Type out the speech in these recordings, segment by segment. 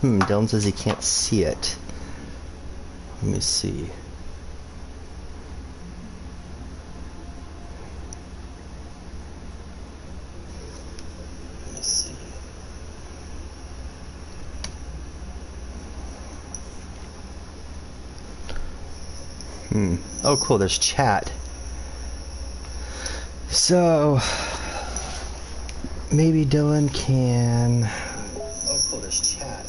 Dylan says he can't see it. Let me see. Oh, cool, there's chat. So, maybe Dylan can... Oh, cool, there's chat.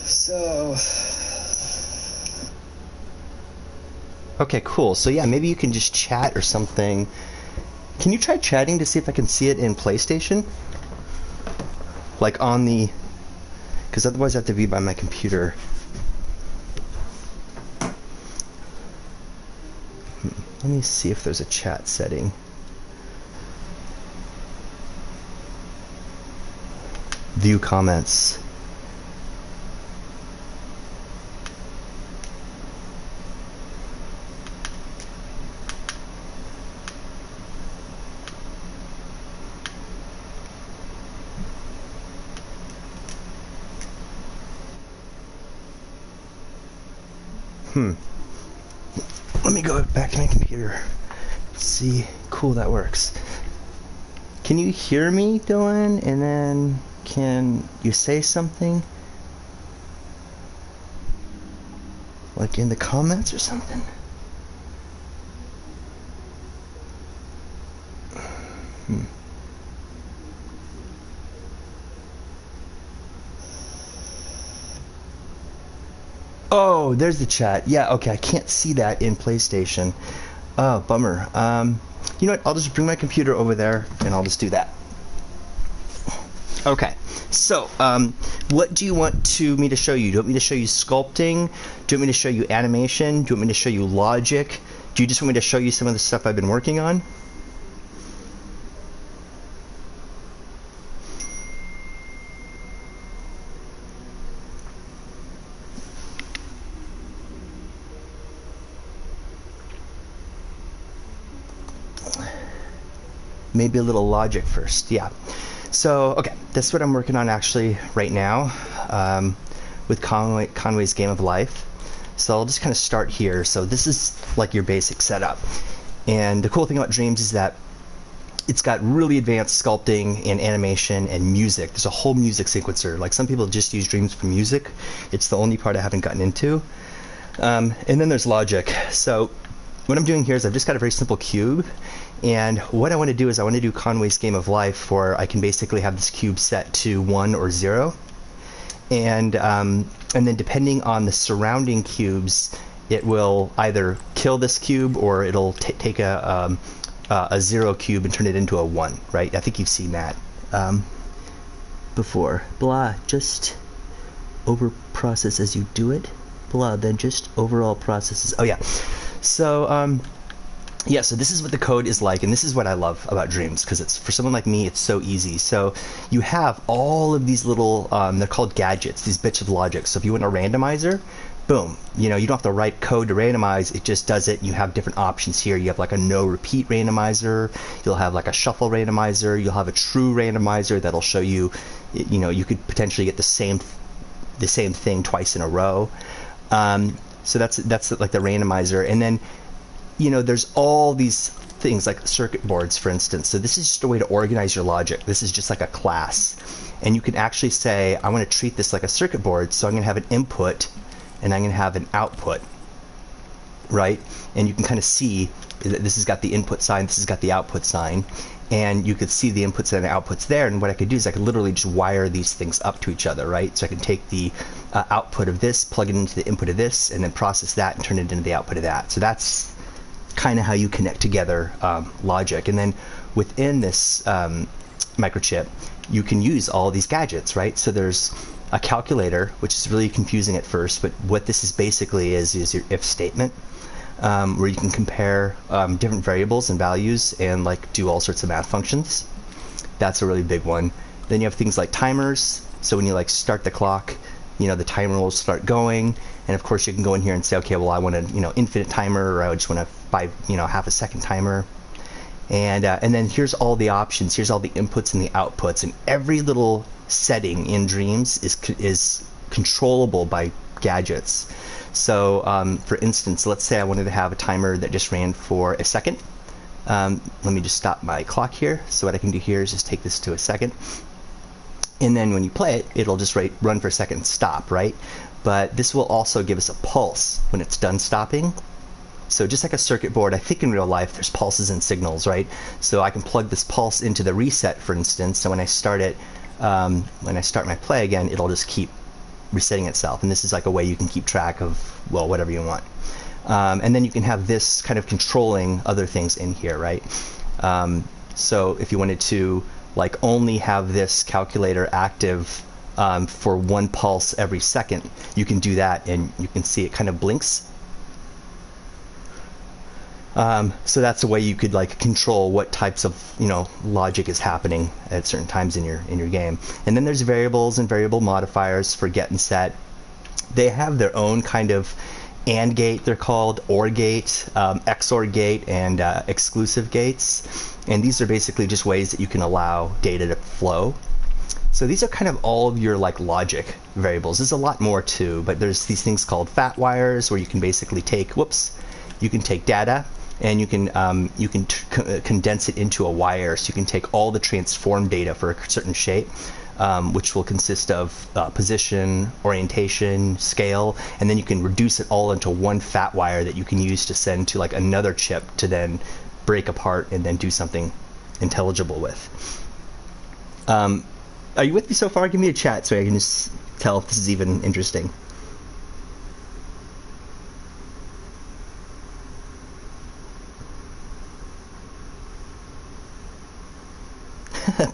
So... Okay, cool. So yeah, maybe you can just chat or something. Can you try chatting to see if I can see it in PlayStation? Like on the... Because otherwise I have to be by my computer. Let me see if there's a chat setting. View comments. Let me go back to my computer. See, cool, that works. Can you hear me, Dylan? And then can you say something? Like in the comments or something? Oh, there's the chat. Yeah, okay, I can't see that in PlayStation. Oh, bummer. You know what, I'll just bring my computer over there and I'll just do that. Okay, so, what do you want me to show you? Do you want me to show you sculpting? Do you want me to show you animation? Do you want me to show you logic? Do you just want me to show you some of the stuff I've been working on? Maybe a little logic first, yeah. So, okay, that's what I'm working on actually right now with Conway's Game of Life. So I'll just kind of start here. So this is like your basic setup. And the cool thing about Dreams is that it's got really advanced sculpting and animation and music. There's a whole music sequencer. Like some people just use Dreams for music. It's the only part I haven't gotten into. And then there's logic. So what I'm doing here is I've just got a very simple cube. And what I want to do is I want to do Conway's Game of Life where I can basically have this cube set to 1 or 0. And then depending on the surrounding cubes, it will either kill this cube or it'll take a 0 cube and turn it into a 1, right? I think you've seen that before. Blah, just over process as you do it. Blah, then just overall processes. Oh yeah. So yeah, so this is what the code is like, and this is what I love about Dreams, because it's for someone like me, it's so easy. So you have all of these little, they're called gadgets, these bits of logic. So if you want a randomizer, boom, you know, you don't have to write code to randomize, it just does it. You have different options here. You have like a no repeat randomizer, you'll have like a shuffle randomizer, you'll have a true randomizer that'll show you, you know, you could potentially get the same thing twice in a row. So that's like the randomizer. And then, you know, there's all these things like circuit boards, for instance. So this is just a way to organize your logic. This is just like a class. And you can actually say, I want to treat this like a circuit board, so I'm going to have an input and I'm going to have an output, right? And you can kind of see that this has got the input sign, this has got the output sign. And you could see the inputs and the outputs there. And what I could do is I could literally just wire these things up to each other, right? So I can take the output of this, plug it into the input of this, and then process that and turn it into the output of that. So that's kind of how you connect together logic. And then within this microchip, you can use all these gadgets, right? So there's a calculator, which is really confusing at first, but what this is basically is your if statement, where you can compare different variables and values and like do all sorts of math functions. That's a really big one. Then you have things like timers. So when you like start the clock, you know, the timer will start going. And of course you can go in here and say, okay, well, I want a, you know, infinite timer, or I just want a half a second timer. And then here's all the options. Here's all the inputs and the outputs, and every little setting in Dreams is controllable by gadgets. So for instance, let's say I wanted to have a timer that just ran for a second. Let me just stop my clock here. So what I can do here is just take this to a second. And then when you play it, it'll just run for a second and stop, right? But this will also give us a pulse when it's done stopping. So just like a circuit board, I think in real life there's pulses and signals, right? So I can plug this pulse into the reset, for instance. So when I start it, when I start my play again, it'll just keep resetting itself. And this is like a way you can keep track of, well, whatever you want. And then you can have this kind of controlling other things in here, right? So if you wanted to like only have this calculator active for one pulse every second, you can do that, and you can see it kind of blinks. So that's a way you could like control what types of logic is happening at certain times in your game. And then there's variables and variable modifiers for get and set. They have their own kind of AND gate, they're called, OR gate, XOR gate, and exclusive gates. And these are basically just ways that you can allow data to flow. So these are kind of all of your like logic variables. There's a lot more too, but there's these things called fat wires where you can basically take, you can take data and you can condense it into a wire. So you can take all the transform data for a certain shape, which will consist of position, orientation, scale, and then you can reduce it all into one fat wire that you can use to send to like another chip to then break apart and then do something intelligible with. Are you with me so far? Give me a chat so I can just tell if this is even interesting.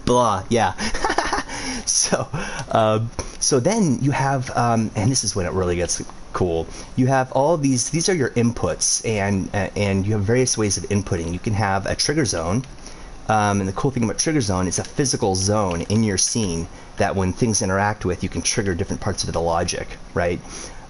Blah, yeah. So then you have, and this is when it really gets cool. You have all of these are your inputs, and you have various ways of inputting. You can have a trigger zone, and the cool thing about trigger zone is a physical zone in your scene that when things interact with, you can trigger different parts of the logic, right?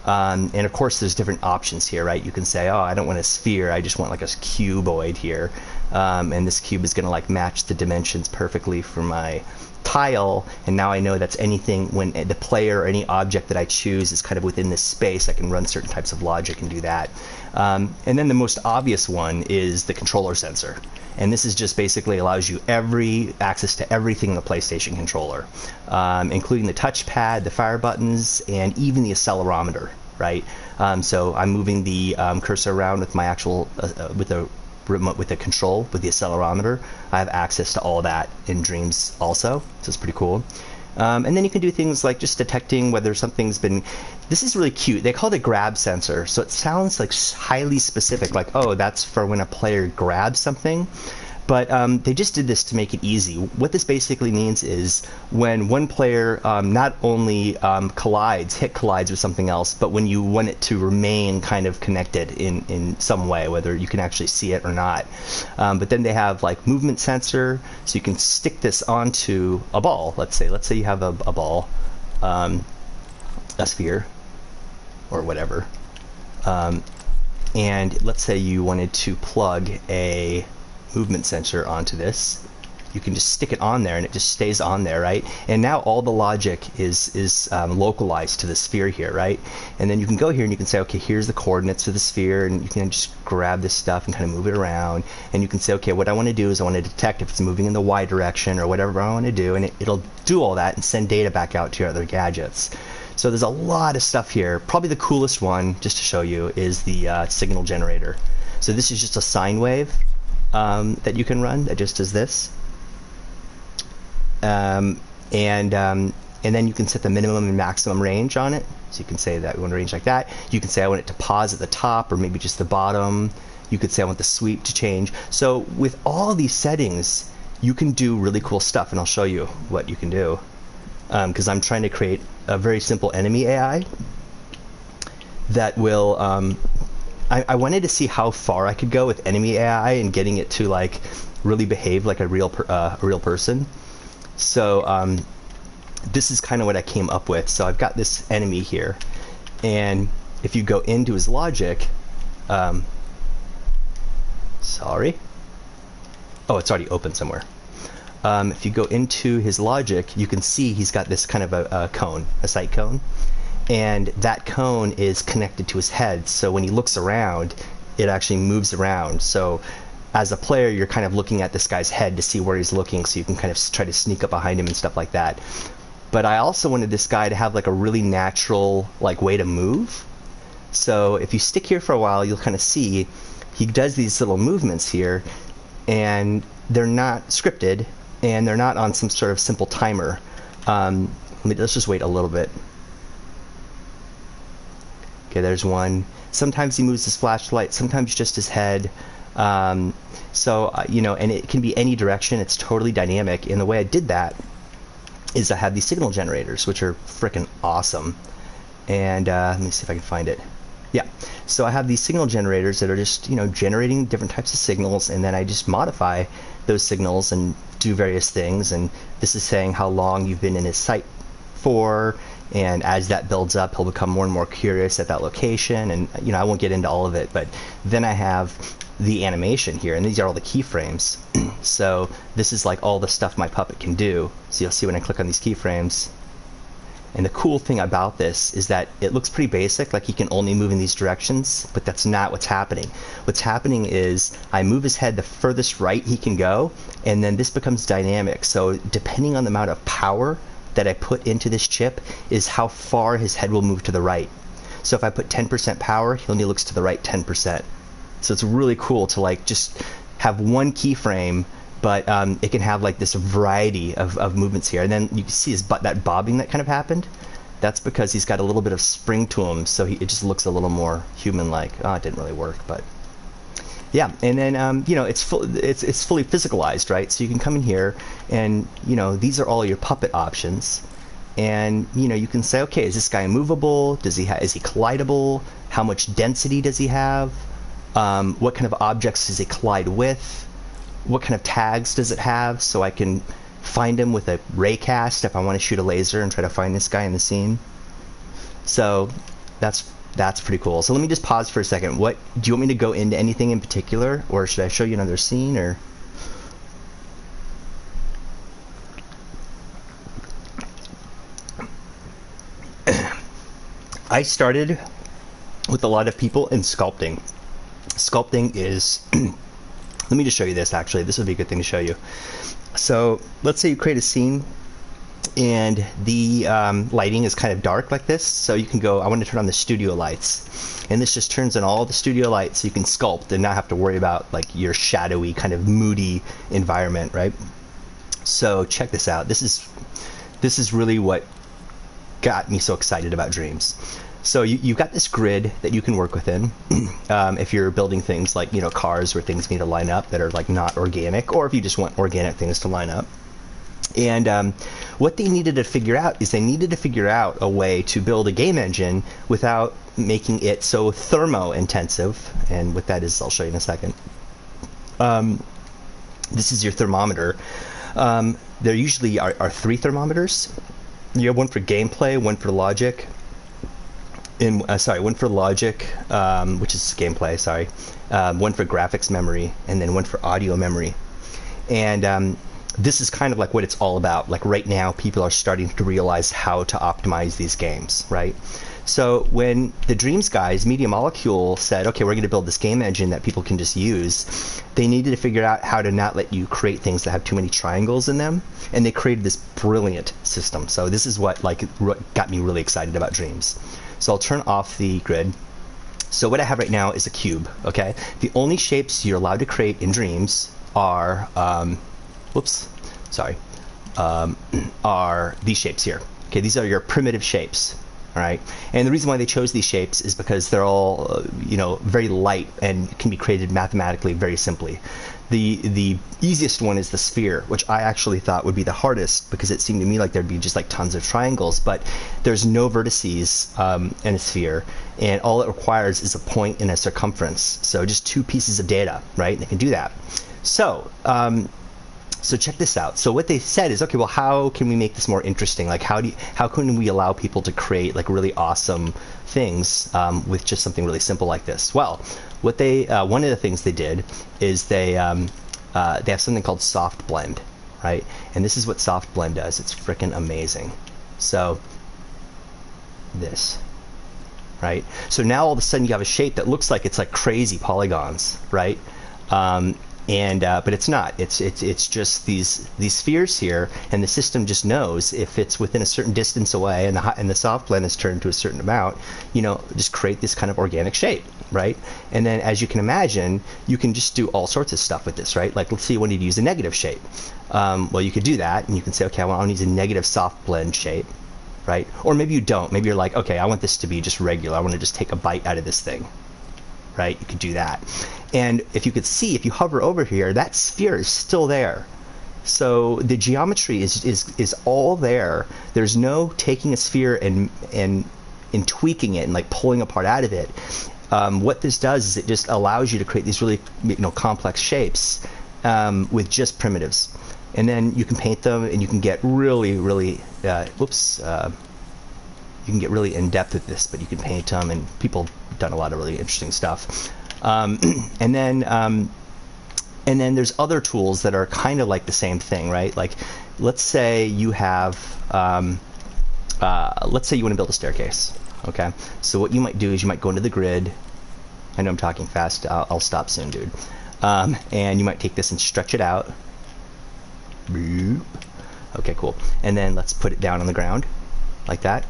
And of course, there's different options here, right? You can say, oh, I don't want a sphere, I just want like a cuboid here, and this cube is going to like match the dimensions perfectly for my tile, and now I know that's anything when the player or any object that I choose is kind of within this space. I can run certain types of logic and do that. And then the most obvious one is the controller sensor, and this is just basically allows you access to everything in the PlayStation controller, including the touchpad, the fire buttons, and even the accelerometer, right? So I'm moving the cursor around with my actual with the remote, with the control, with the accelerometer. I have access to all that in Dreams also, so it's pretty cool. And then you can do things like just detecting whether something's been, this is really cute, they call it a grab sensor, so it sounds like highly specific, like, oh, that's for when a player grabs something. But they just did this to make it easy. What this basically means is when one player not only collides with something else, but when you want it to remain kind of connected in some way, whether you can actually see it or not. But then they have like movement sensor, so you can stick this onto a ball. Let's say you have a ball, a sphere, or whatever. And let's say you wanted to plug a movement sensor onto this. You can just stick it on there and it just stays on there, right? And now all the logic is localized to the sphere here, right? And then you can go here and you can say, okay, here's the coordinates of the sphere, and you can just grab this stuff and kind of move it around, and you can say, okay, what I want to do is I want to detect if it's moving in the Y direction or whatever I want to do, and it'll do all that and send data back out to your other gadgets. So there's a lot of stuff here. Probably the coolest one, just to show you, is the signal generator. So this is just a sine wave that you can run that just does this, and then you can set the minimum and maximum range on it. So you can say that we want a range like that. You can say I want it to pause at the top or maybe just the bottom. You could say I want the sweep to change. So with all these settings, you can do really cool stuff, and I'll show you what you can do, because I'm trying to create a very simple enemy AI that will I wanted to see how far I could go with enemy AI and getting it to like really behave like a real person. So this is kind of what I came up with. So I've got this enemy here, and if you go into his logic, sorry, oh, it's already open somewhere. if you go into his logic, you can see he's got this kind of a cone, a sight cone, and that cone is connected to his head. So when he looks around, it actually moves around. So as a player, you're kind of looking at this guy's head to see where he's looking, so you can kind of try to sneak up behind him and stuff like that. But I also wanted this guy to have like a really natural like way to move. So if you stick here for a while, you'll kind of see he does these little movements here, and they're not scripted, and they're not on some sort of simple timer. Let's just wait a little bit. Okay, there's one. Sometimes he moves his flashlight, sometimes just his head. You know, and it can be any direction. It's totally dynamic. And the way I did that is I have these signal generators, which are freaking awesome. And let me see if I can find it. Yeah, so I have these signal generators that are just, you know, generating different types of signals, and then I just modify those signals and do various things. And this is saying how long you've been in his sight for, and as that builds up, he'll become more and more curious at that location. And you know, I won't get into all of it, but then I have the animation here, and these are all the keyframes. So this is like all the stuff my puppet can do. So you'll see when I click on these keyframes. And the cool thing about this is that it looks pretty basic, like he can only move in these directions, but that's not what's happening. What's happening is I move his head the furthest right he can go, and then this becomes dynamic. So depending on the amount of power that I put into this chip is how far his head will move to the right. So if I put 10% power, he only looks to the right 10%. So it's really cool to like just have one keyframe, but it can have like this variety of movements here. And then you can see that bobbing that kind of happened. That's because he's got a little bit of spring to him, so it just looks a little more human-like. Oh, it didn't really work, but yeah. And then you know, it's fully physicalized, right? So you can come in here, and you know, these are all your puppet options. And you know, you can say, okay, is this guy movable? Is he collidable? How much density does he have? What kind of objects does it collide with? What kind of tags does it have, so I can find him with a raycast if I want to shoot a laser and try to find this guy in the scene. So that's pretty cool. So let me just pause for a second. Do you want me to go into anything in particular, or should I show you another scene? Or I started with a lot of people in sculpting. Sculpting is let me just show you this. Actually, this would be a good thing to show you. So let's say you create a scene, and the lighting is kind of dark like this. So you can go, I want to turn on the studio lights, and this just turns on all the studio lights, so you can sculpt and not have to worry about like your shadowy kind of moody environment, right? So check this out. This is really what got me so excited about Dreams. So you've got this grid that you can work within if you're building things like, you know, cars where things need to line up that are like not organic, or if you just want organic things to line up. And what they needed to figure out is they needed to figure out a way to build a game engine without making it so thermo-intensive. And what that is, I'll show you in a second. This is your thermometer. There usually are 3 thermometers. You have one for gameplay, one for logic, one for logic, which is gameplay, one for graphics memory, and then one for audio memory. And this is kind of like what it's all about. Like right now, people are starting to realize how to optimize these games, right? So when the Dreams guys, Media Molecule, said, okay, we're going to build this game engine that people can just use, they needed to figure out how to not let you create things that have too many triangles in them, and they created this brilliant system. So this is what got me really excited about Dreams. So I'll turn off the grid. So what I have right now is a cube, okay? The only shapes you're allowed to create in Dreams are, are these shapes here. Okay, these are your primitive shapes, all right? And the reason why they chose these shapes is because they're all, you know, very light and can be created mathematically very simply. The easiest one is the sphere, which I actually thought would be the hardest, because it seemed to me like there'd be just like tons of triangles, but there's no vertices in a sphere, and all it requires is a point and a circumference. So just 2 pieces of data, right? And they can do that. So so check this out. So what they said is, okay, well, how can we make this more interesting? Like, how can we allow people to create like really awesome things with just something really simple like this? Well, what they one of the things they did is they have something called soft blend. right? And this is what soft blend does. It's freaking amazing. So this, right? So now all of a sudden you have a shape that looks like it's like crazy polygons, right? But it's not. It's just these spheres here, and the system just knows if it's within a certain distance away, and the soft blend is turned to a certain amount, you know, just create this kind of organic shape, right? And then, as you can imagine, you can just do all sorts of stuff with this, right? Like, let's say you wanted to use a negative shape. Well, you could do that, and you can say, okay, well, I want to use a negative soft blend shape, right? Or maybe you don't. Maybe you're like, okay, I want this to be just regular. I want to just take a bite out of this thing, right? You could do that. And if you could see, if you hover over here, that sphere is still there. So the geometry is all there. There's no taking a sphere and tweaking it and like pulling a part out of it. What this does is it just allows you to create these really, you know, complex shapes with just primitives. And then you can paint them, and you can get really, really, you can get really in depth with this, but you can paint them, and people have done a lot of really interesting stuff. And then there's other tools that are kind of like the same thing, right? Like, let's say you have, let's say you want to build a staircase, okay? So what you might do is you might go into the grid. I know I'm talking fast. I'll stop soon, dude. And you might take this and stretch it out. Okay, cool. And then let's put it down on the ground like that.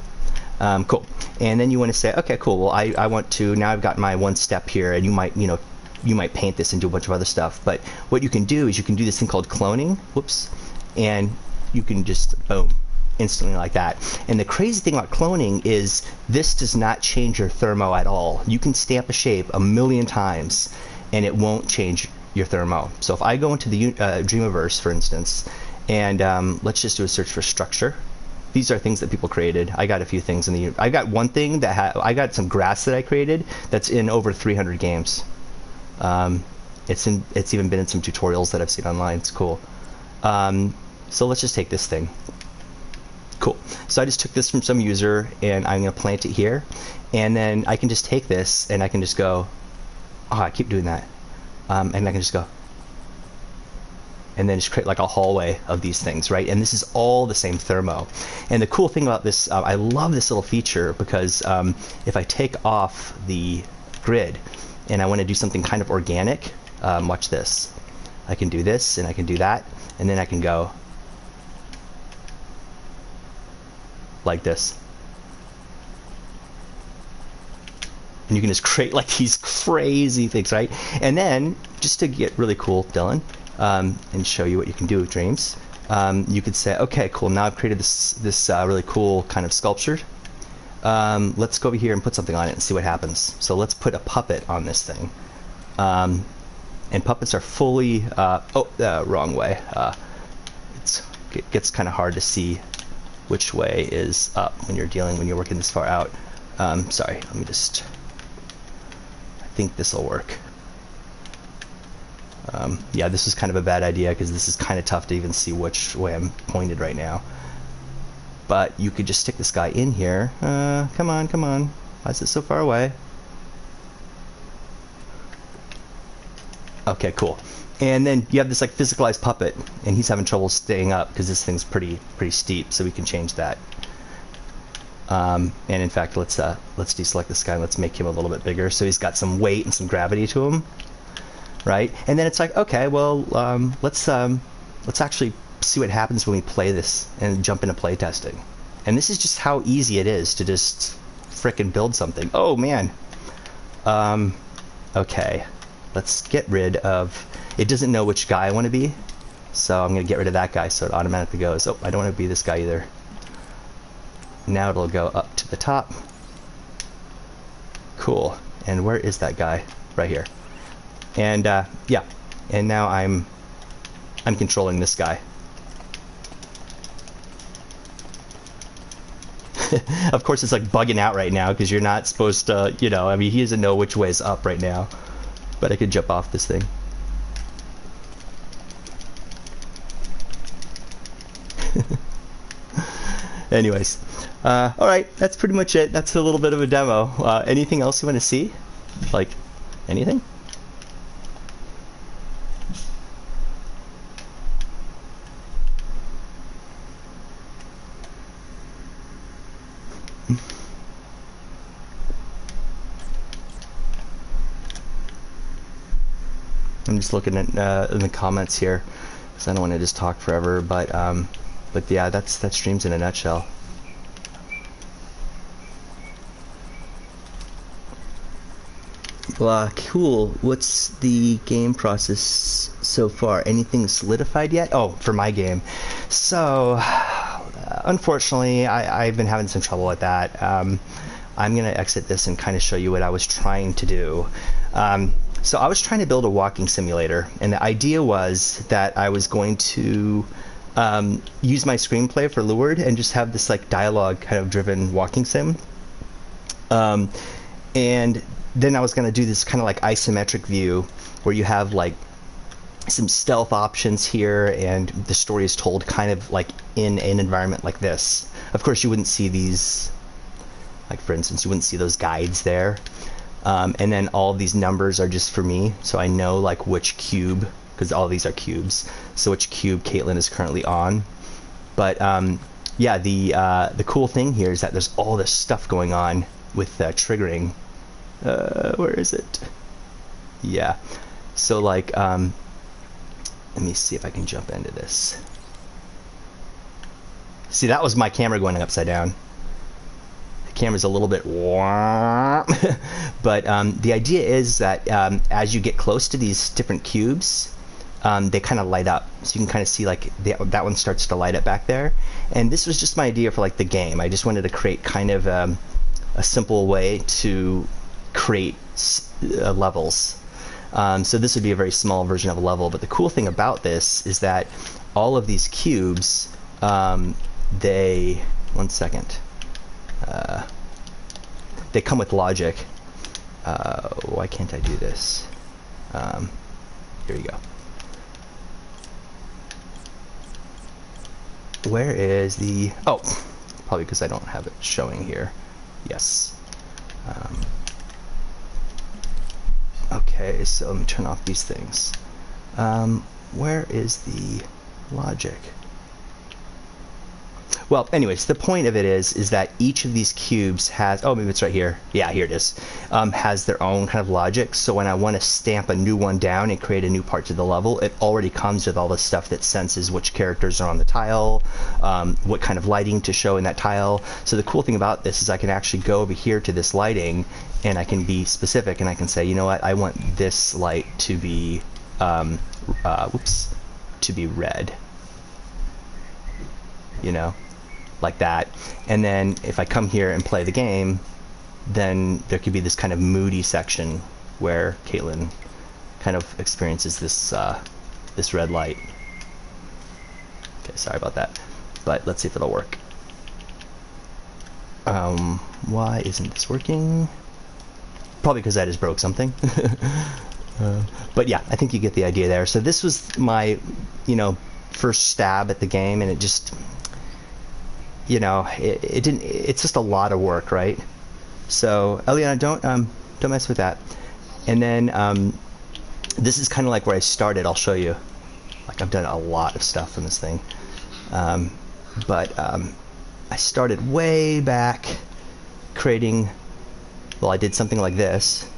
Cool. And then you want to say, okay, cool. Well, I want to, now I've got my one step here, and you might, you know, you might paint this and do a bunch of other stuff. But what you can do is you can do this thing called cloning. Whoops. And you can just, boom, instantly like that. And the crazy thing about cloning is this does not change your thermo at all. You can stamp a shape 1,000,000 times, and it won't change your thermo. So if I go into the Dreamiverse, for instance, and let's just do a search for structure. These are things that people created. I got a few things in the. I got one thing that I got some grass that I created that's in over 300 games. It's even been in some tutorials that I've seen online. It's cool. So let's just take this thing. Cool. So I just took this from some user, and I'm going to plant it here, and then I can just take this and I can just go. Oh, I keep doing that, and I can just go. And then just create like a hallway of these things, right? And this is all the same thermo. And the cool thing about this, I love this little feature because if I take off the grid and I want to do something kind of organic, watch this. I can do this and I can do that, and then I can go like this. And you can just create like these crazy things, right? And then, just to get really cool, Dylan, and show you what you can do with Dreams, you could say, okay, cool, now I've created this really cool kind of sculpture. Let's go over here and put something on it and see what happens. So let's put a puppet on this thing. And puppets are fully, wrong way. It gets kind of hard to see which way is up when you're working this far out. Sorry, let me just, I think this will work. Yeah, this is kind of a bad idea because this is kind of tough to even see which way I'm pointed right now. But you could just stick this guy in here. Come on, come on. Why is it so far away? Okay, cool. And then you have this like physicalized puppet, and he's having trouble staying up because this thing's pretty steep. So we can change that. And in fact, let's deselect this guy and let's make him a little bit bigger so he's got some weight and some gravity to him. Right, and then it's like, okay, well, let's actually see what happens when we play this and jump into playtesting. And this is just how easy it is to just frickin' build something. Oh man. Okay, let's get rid of. It doesn't know which guy I want to be, so I'm gonna get rid of that guy so it automatically goes. Oh, I don't want to be this guy either. Now it'll go up to the top. Cool. And where is that guy? Right here. And yeah, and now I'm controlling this guy. Of course, it's like bugging out right now because you're not supposed to, you know, I mean, he doesn't know which way is up right now. But I could jump off this thing. Anyways, all right, that's pretty much it. That's a little bit of a demo. Anything else you want to see? Like, anything? I'm just looking at in the comments here because I don't want to just talk forever, but yeah, that streams in a nutshell. Cool. What's the game process so far? Anything solidified yet? Oh, for my game. So, unfortunately, I've been having some trouble with that. I'm going to exit this and kind of show you what I was trying to do. So I was trying to build a walking simulator, and the idea was that I was going to use my screenplay for Lured and just have this like dialogue kind of driven walking sim. And then I was going to do this kind of like isometric view where you have like some stealth options here, and the story is told kind of like in an environment like this. Of course, you wouldn't see these, like for instance, you wouldn't see those guides there. And then all of these numbers are just for me, so I know like which cube, because all these are cubes, so which cube Caitlin is currently on. But yeah, the cool thing here is that there's all this stuff going on with triggering. Where is it? Yeah. So like, let me see if I can jump into this. See, that was my camera going upside down. The camera's a little bit warm. But the idea is that as you get close to these different cubes, they kind of light up. So you can kind of see like that one starts to light up back there. And this was just my idea for like the game. I just wanted to create kind of a simple way to create levels. So this would be a very small version of a level, but the cool thing about this is that all of these cubes, they come with logic. Why can't I do this? Here you go. Where is the... Oh, probably because I don't have it showing here. Yes. Okay, so let me turn off these things. Where is the logic? Well, anyways, the point of it is that each of these cubes has, oh, maybe it's right here. Yeah, here it is. Has their own kind of logic. So when I want to stamp a new one down and create a new part to the level, it already comes with all the stuff that senses which characters are on the tile, what kind of lighting to show in that tile. So the cool thing about this is I can actually go over here to this lighting, and I can be specific, and I can say, you know what, I want this light to be, to be red. You know? Like that. And then if I come here and play the game, then there could be this kind of moody section where Caitlin kind of experiences this this red light. Okay, sorry about that, but let's see if it'll work. Why isn't this working? Probably because I just broke something. But yeah, I think you get the idea there. So this was my, first stab at the game, and it just, it didn't. It's just a lot of work, right? So Eliana, don't mess with that. And then this is kind of like where I started. I'll show you. Like, I've done a lot of stuff on this thing, but I started way back creating. Well, I did something like this.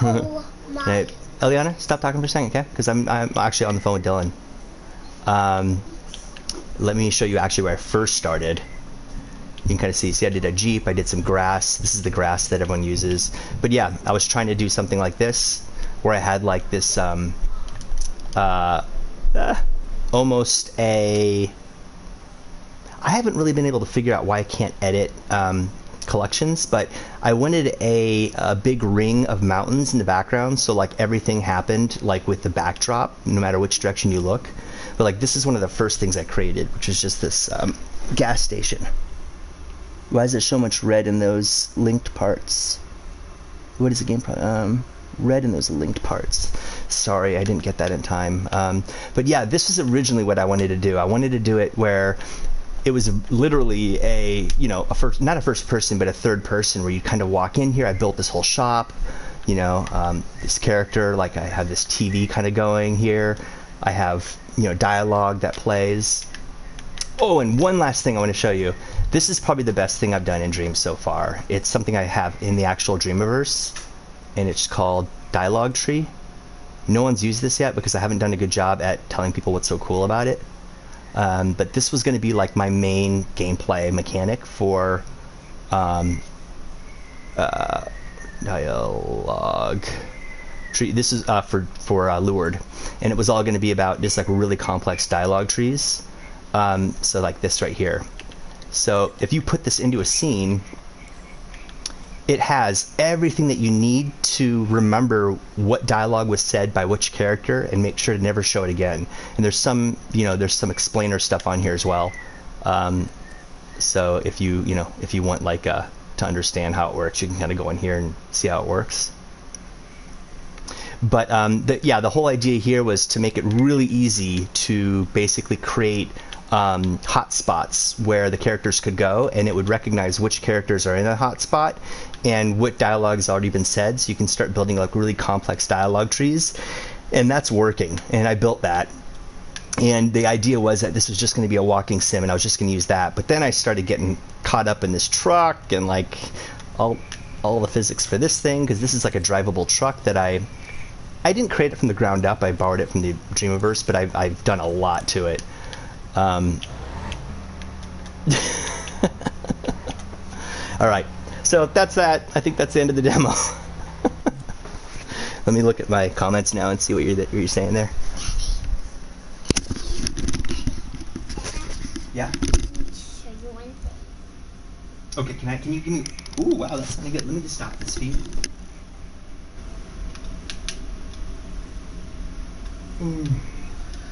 Oh my. Eliana, stop talking for a second, okay? Because I'm actually on the phone with Dylan. Let me show you actually where I first started. You can kind of see I did a Jeep, I did some grass. This is the grass that everyone uses. But yeah, I was trying to do something like this, where I had like this, almost a... I haven't really been able to figure out why I can't edit collections, but I wanted a big ring of mountains in the background, so like everything happened like with the backdrop, no matter which direction you look. But like this is one of the first things I created, which is just this gas station. Why is there so much red in those linked parts? What is the game red in those linked parts. Sorry, I didn't get that in time. But yeah, this was originally what I wanted to do. I wanted to do it where it was literally not a first person, but a third person, where you kind of walk in here. I built this whole shop, this character, like I have this TV kind of going here. I have, dialogue that plays. Oh, and one last thing I want to show you. This is probably the best thing I've done in Dream so far. It's something I have in the actual Dreamiverse, and it's called Dialogue Tree. No one's used this yet because I haven't done a good job at telling people what's so cool about it. But this was going to be like my main gameplay mechanic for dialogue tree. This is for Lured, and it was all going to be about just like really complex dialogue trees. So like this right here. So if you put this into a scene, it has everything that you need to remember what dialogue was said by which character and make sure to never show it again. And there's some, there's some explainer stuff on here as well. So if if you want like to understand how it works, you can kind of go in here and see how it works. But the whole idea here was to make it really easy to basically create hotspots where the characters could go, and it would recognize which characters are in a hotspot and what dialogue has already been said, so you can start building like really complex dialogue trees. And that's working, and I built that. And the idea was that this was just going to be a walking sim, and I was just going to use that. But then I started getting caught up in this truck and like all the physics for this thing, because this is like a drivable truck that I didn't create it from the ground up. I borrowed it from the Dreamiverse, but I've done a lot to it. All right, so that's that. I think that's the end of the demo. Let me look at my comments now and see what you're saying there. Yeah. Show you one thing. Okay, can you give me? Ooh, wow, that's something good. Let me just stop this feed.